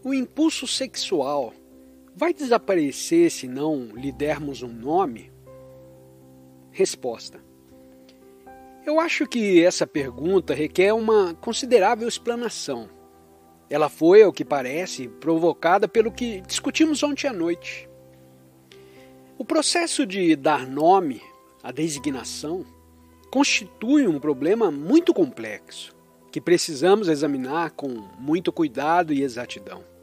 O impulso sexual vai desaparecer se não lhe dermos um nome? Resposta. Eu acho que essa pergunta requer uma considerável explanação. Ela foi, ao que parece, provocada pelo que discutimos ontem à noite. O processo de dar nome à designação constitui um problema muito complexo, que precisamos examinar com muito cuidado e exatidão.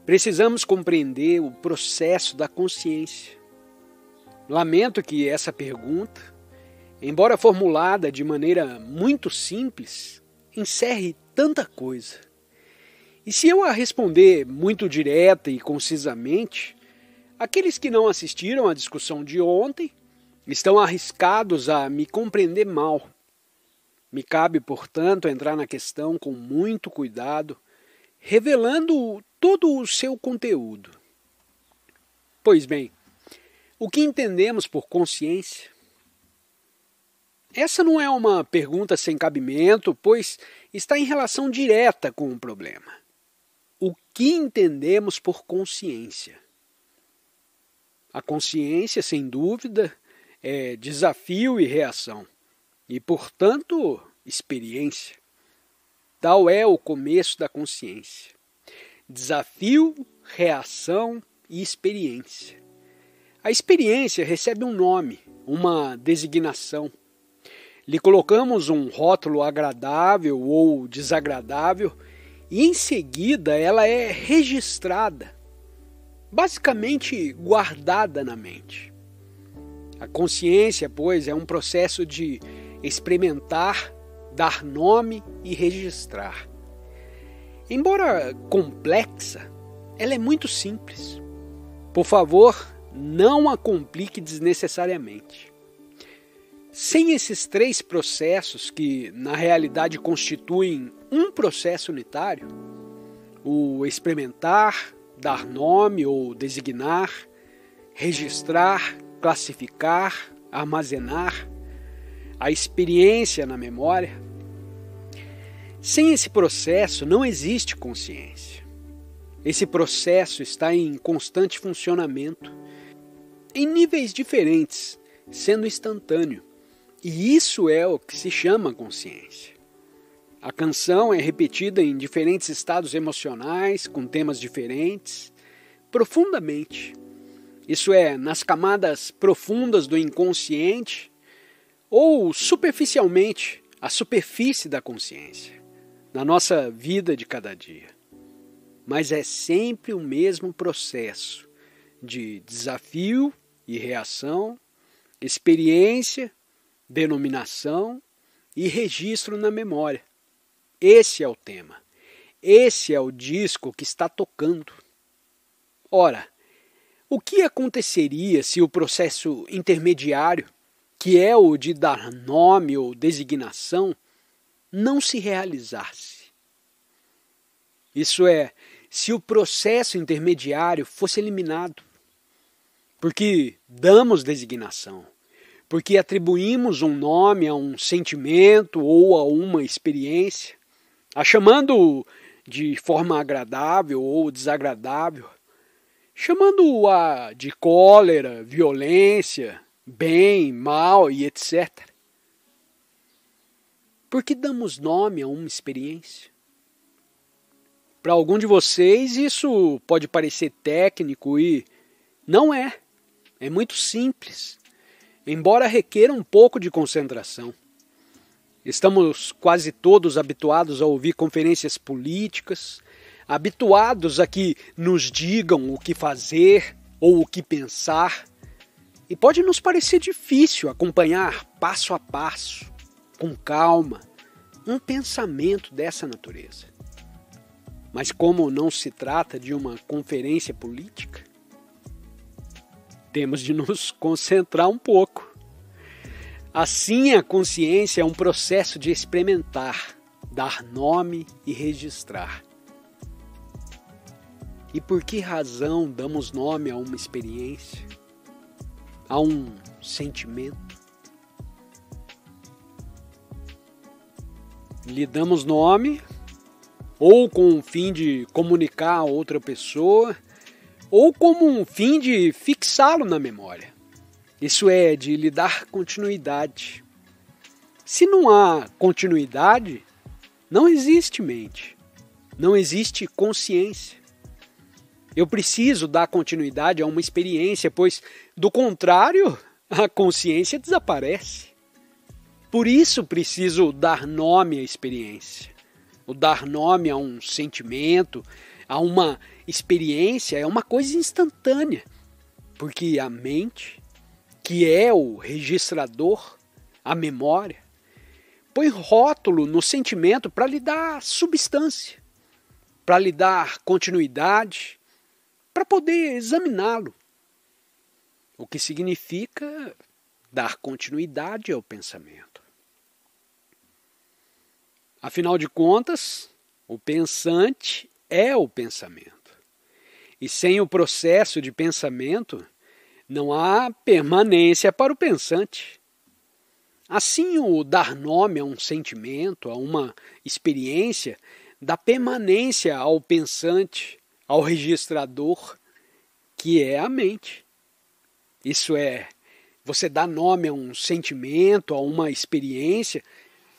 Precisamos compreender o processo da consciência. Lamento que essa pergunta, embora formulada de maneira muito simples, encerre tanta coisa. E se eu a responder muito direta e concisamente, aqueles que não assistiram à discussão de ontem estão arriscados a me compreender mal. Me cabe, portanto, entrar na questão com muito cuidado, revelando todo o seu conteúdo. Pois bem, o que entendemos por consciência? Essa não é uma pergunta sem cabimento, pois está em relação direta com o problema. O que entendemos por consciência? A consciência, sem dúvida, é desafio e reação, e, portanto, experiência. Tal é o começo da consciência. Desafio, reação e experiência. A experiência recebe um nome, uma designação. Lhe colocamos um rótulo agradável ou desagradável e em seguida ela é registrada, basicamente guardada na mente. A consciência, pois, é um processo de experimentar, dar nome e registrar. Embora complexa, ela é muito simples. Por favor, não a complique desnecessariamente. Sem esses três processos, que na realidade constituem um processo unitário, o experimentar, dar nome ou designar, registrar, classificar, armazenar, a experiência na memória, sem esse processo não existe consciência. Esse processo está em constante funcionamento, em níveis diferentes, sendo instantâneo. E isso é o que se chama consciência. A canção é repetida em diferentes estados emocionais, com temas diferentes, profundamente. Isso é, nas camadas profundas do inconsciente ou superficialmente, a superfície da consciência, na nossa vida de cada dia. Mas é sempre o mesmo processo de desafio e reação, experiência, denominação e registro na memória. Esse é o tema. Esse é o disco que está tocando. Ora, o que aconteceria se o processo intermediário, que é o de dar nome ou designação, não se realizasse? Isso é, se o processo intermediário fosse eliminado. Porque damos designação, porque atribuímos um nome a um sentimento ou a uma experiência, a chamando de forma agradável ou desagradável, chamando-a de cólera, violência, bem, mal e etc. Por que damos nome a uma experiência? Para algum de vocês isso pode parecer técnico e não é. É muito simples, embora requer um pouco de concentração. Estamos quase todos habituados a ouvir conferências políticas, habituados a que nos digam o que fazer ou o que pensar, e pode nos parecer difícil acompanhar passo a passo, com calma, um pensamento dessa natureza. Mas como não se trata de uma conferência política, temos de nos concentrar um pouco. Assim, a consciência é um processo de experimentar, dar nome e registrar. E por que razão damos nome a uma experiência, a um sentimento? Lhe damos nome ou com o fim de comunicar a outra pessoa, ou como um fim de fixá-lo na memória. Isso é, de lhe dar continuidade. Se não há continuidade, não existe mente, não existe consciência. Eu preciso dar continuidade a uma experiência, pois, do contrário, a consciência desaparece. Por isso preciso dar nome à experiência. O dar nome a um sentimento, a uma experiência, é uma coisa instantânea, porque a mente, que é o registrador, a memória, põe rótulo no sentimento para lhe dar substância, para lhe dar continuidade, para poder examiná-lo. O que significa dar continuidade ao pensamento. Afinal de contas, o pensante é o pensamento. E sem o processo de pensamento, não há permanência para o pensante. Assim, o dar nome a um sentimento, a uma experiência, dá permanência ao pensante, ao registrador, que é a mente. Isso é, você dá nome a um sentimento, a uma experiência,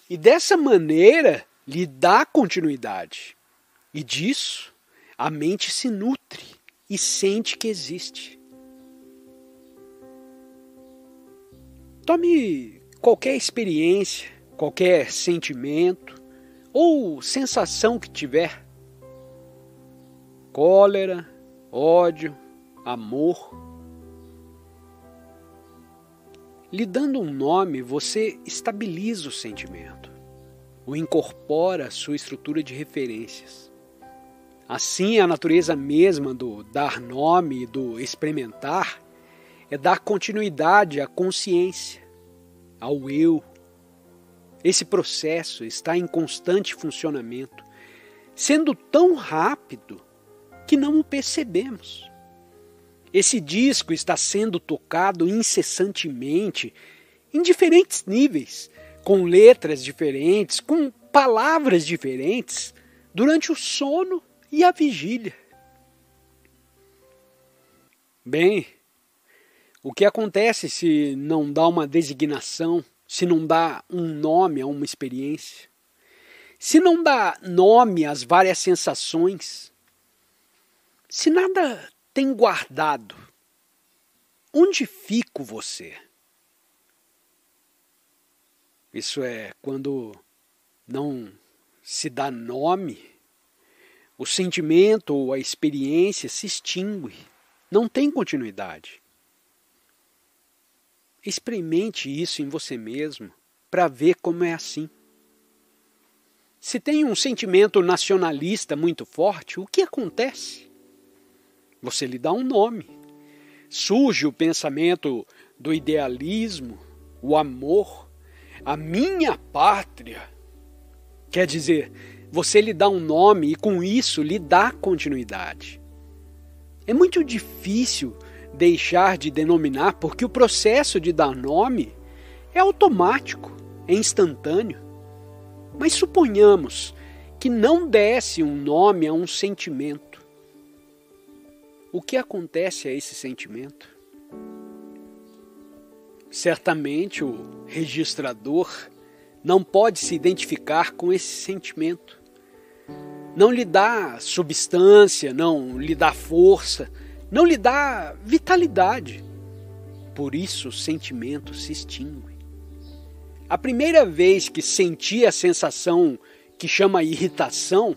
e dessa maneira lhe dá continuidade. E disso a mente se nutre e sente que existe. Tome qualquer experiência, qualquer sentimento ou sensação que tiver. Cólera, ódio, amor. Lhe dando um nome, você estabiliza o sentimento, o incorpora à sua estrutura de referências. Assim, a natureza mesma do dar nome e do experimentar é dar continuidade à consciência, ao eu. Esse processo está em constante funcionamento, sendo tão rápido que não o percebemos. Esse disco está sendo tocado incessantemente, em diferentes níveis, com letras diferentes, com palavras diferentes, durante o sono e a vigília. Bem, o que acontece se não dá uma designação, se não dá um nome a uma experiência? Se não dá nome às várias sensações? Se nada tem guardado, onde fica você? Isso é, quando não se dá nome, o sentimento ou a experiência se extingue, não tem continuidade. Experimente isso em você mesmo para ver como é assim. Se tem um sentimento nacionalista muito forte, o que acontece? Você lhe dá um nome. Surge o pensamento do idealismo, o amor, a minha pátria. Quer dizer, você lhe dá um nome e com isso lhe dá continuidade. É muito difícil deixar de denominar porque o processo de dar nome é automático, é instantâneo. Mas suponhamos que não desse um nome a um sentimento. O que acontece a esse sentimento? Certamente o registrador não pode se identificar com esse sentimento. Não lhe dá substância, não lhe dá força, não lhe dá vitalidade. Por isso o sentimento se extingue. A primeira vez que senti a sensação que chama irritação,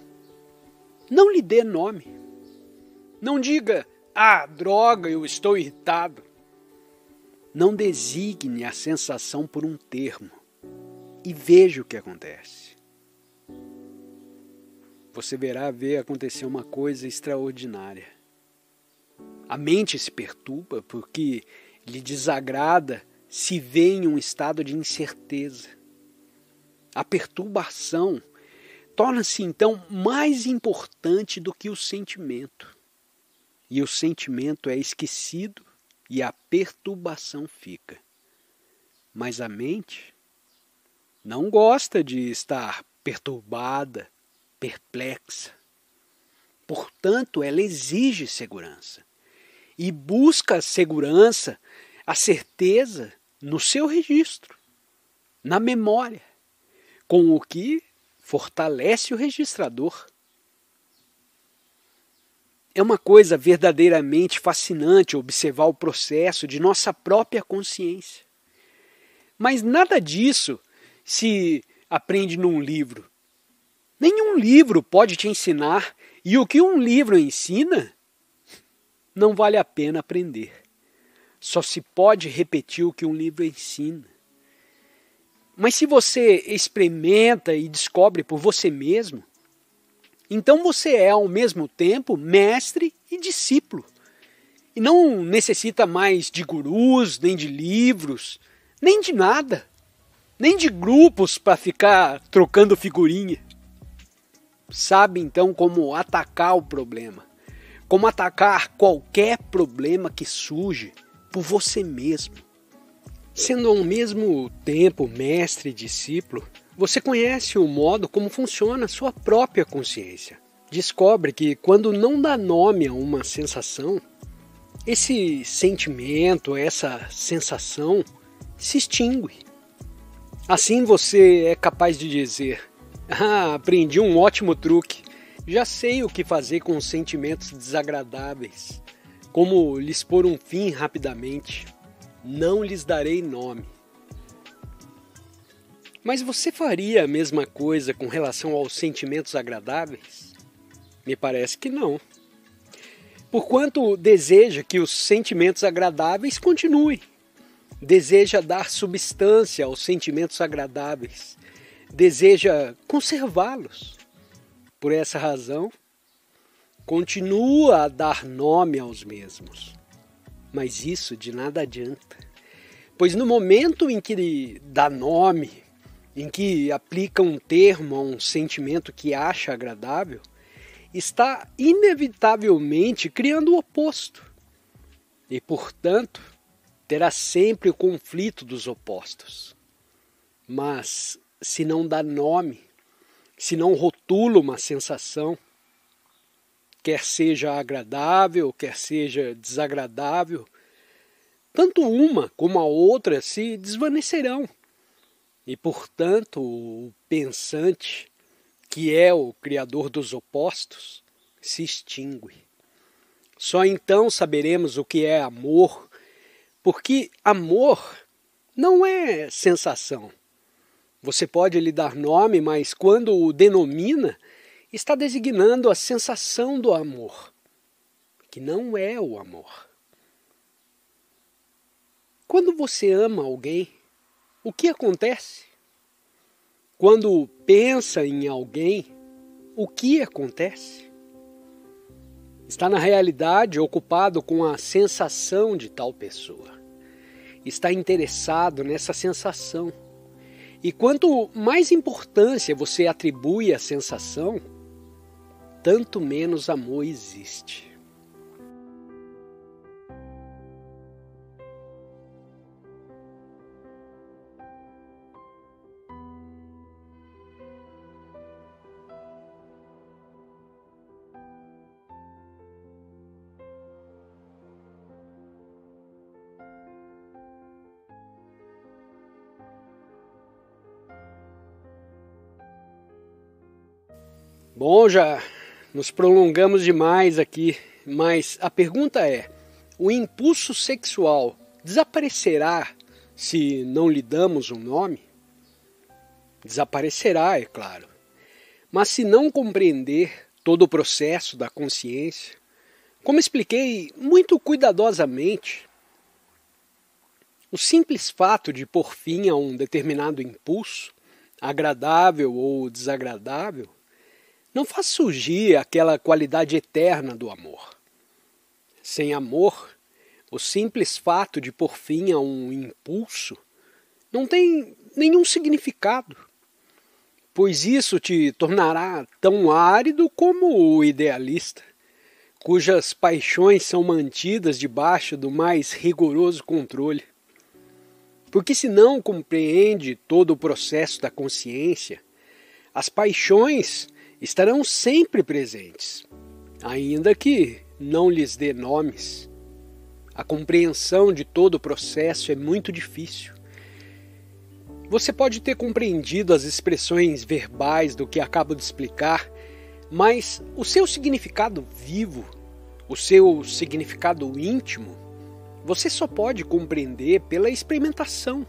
não lhe dê nome. Não diga, droga, eu estou irritado. Não designe a sensação por um termo e veja o que acontece. Você verá ver acontecer uma coisa extraordinária. A mente se perturba porque lhe desagrada se vê em um estado de incerteza. A perturbação torna-se então mais importante do que o sentimento. E o sentimento é esquecido e a perturbação fica. Mas a mente não gosta de estar perturbada, perplexa. Portanto, ela exige segurança. E busca a segurança, a certeza no seu registro, na memória, com o que fortalece o registrador. É uma coisa verdadeiramente fascinante observar o processo de nossa própria consciência. Mas nada disso se aprende num livro. Nenhum livro pode te ensinar, e o que um livro ensina não vale a pena aprender. Só se pode repetir o que um livro ensina. Mas se você experimenta e descobre por você mesmo, então você é ao mesmo tempo mestre e discípulo. E não necessita mais de gurus, nem de livros, nem de nada. Nem de grupos para ficar trocando figurinha. Sabe então como atacar o problema. Como atacar qualquer problema que surge por você mesmo. Sendo ao mesmo tempo mestre e discípulo, você conhece o modo como funciona a sua própria consciência. Descobre que quando não dá nome a uma sensação, esse sentimento, essa sensação se extingue. Assim você é capaz de dizer: aprendi um ótimo truque. Já sei o que fazer com os sentimentos desagradáveis. Como lhes pôr um fim rapidamente. Não lhes darei nome. Mas você faria a mesma coisa com relação aos sentimentos agradáveis? Me parece que não. Porquanto deseja que os sentimentos agradáveis continuem. Deseja dar substância aos sentimentos agradáveis. Deseja conservá-los. Por essa razão, continua a dar nome aos mesmos. Mas isso de nada adianta. Pois no momento em que dá nome, em que aplica um termo a um sentimento que acha agradável, está inevitavelmente criando o oposto. E, portanto, terá sempre o conflito dos opostos. Mas, se não dá nome, se não rotula uma sensação, quer seja agradável, quer seja desagradável, tanto uma como a outra se desvanecerão. E, portanto, o pensante, que é o criador dos opostos, se extingue. Só então saberemos o que é amor, porque amor não é sensação. Você pode lhe dar nome, mas quando o denomina, está designando a sensação do amor, que não é o amor. Quando você ama alguém, o que acontece? Quando pensa em alguém, o que acontece? Está na realidade ocupado com a sensação de tal pessoa. Está interessado nessa sensação. E quanto mais importância você atribui à sensação, tanto menos amor existe. Bom, já nos prolongamos demais aqui, mas a pergunta é: o impulso sexual desaparecerá se não lhe damos um nome? Desaparecerá, é claro. Mas se não compreender todo o processo da consciência, como expliquei muito cuidadosamente, o simples fato de pôr fim a um determinado impulso, agradável ou desagradável, não faz surgir aquela qualidade eterna do amor. Sem amor, o simples fato de pôr fim a um impulso não tem nenhum significado, pois isso te tornará tão árido como o idealista, cujas paixões são mantidas debaixo do mais rigoroso controle. Porque se não compreende todo o processo da consciência, as paixões estarão sempre presentes, ainda que não lhes dê nomes. A compreensão de todo o processo é muito difícil. Você pode ter compreendido as expressões verbais do que acabo de explicar, mas o seu significado vivo, o seu significado íntimo, você só pode compreender pela experimentação.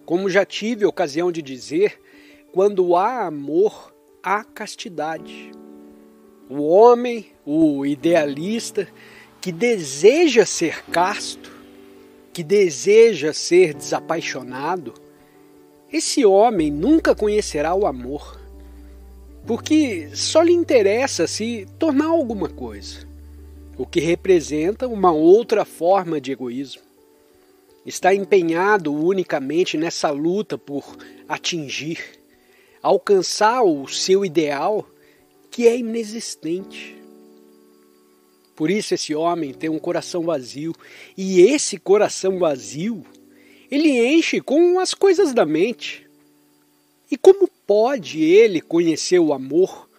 Como já tive ocasião de dizer, quando há amor, há castidade. O homem, o idealista, que deseja ser casto, que deseja ser desapaixonado, esse homem nunca conhecerá o amor, porque só lhe interessa se tornar alguma coisa, o que representa uma outra forma de egoísmo. Está empenhado unicamente nessa luta por atingir, alcançar o seu ideal, que é inexistente. Por isso esse homem tem um coração vazio, e esse coração vazio, ele enche com as coisas da mente. E como pode ele conhecer o amor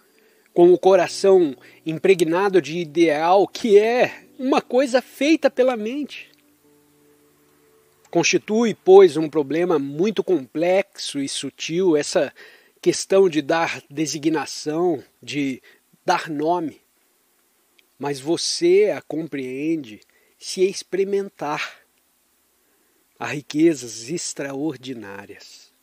com o coração impregnado de ideal, que é uma coisa feita pela mente? Constitui, pois, um problema muito complexo e sutil essa questão de dar designação, de dar nome. Mas você a compreende se experimentar. Há riquezas extraordinárias.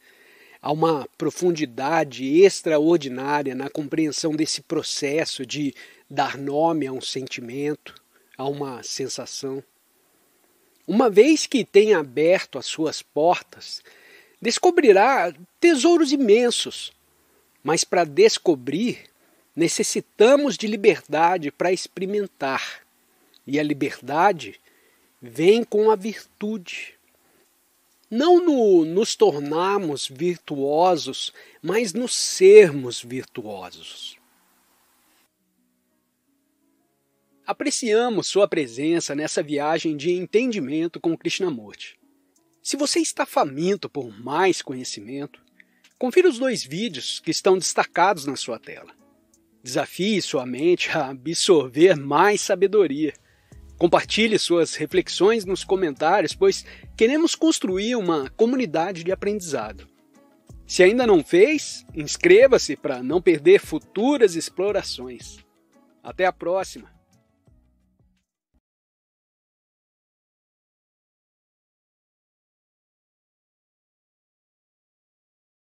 Há uma profundidade extraordinária na compreensão desse processo de dar nome a um sentimento, a uma sensação. Uma vez que tenha aberto as suas portas, descobrirá tesouros imensos. Mas para descobrir, necessitamos de liberdade para experimentar. E a liberdade vem com a virtude. Não nos tornarmos virtuosos, mas nos sermos virtuosos. Apreciamos sua presença nessa viagem de entendimento com Krishnamurti. Se você está faminto por mais conhecimento, confira os 2 vídeos que estão destacados na sua tela. Desafie sua mente a absorver mais sabedoria. Compartilhe suas reflexões nos comentários, pois queremos construir uma comunidade de aprendizado. Se ainda não fez, inscreva-se para não perder futuras explorações. Até a próxima!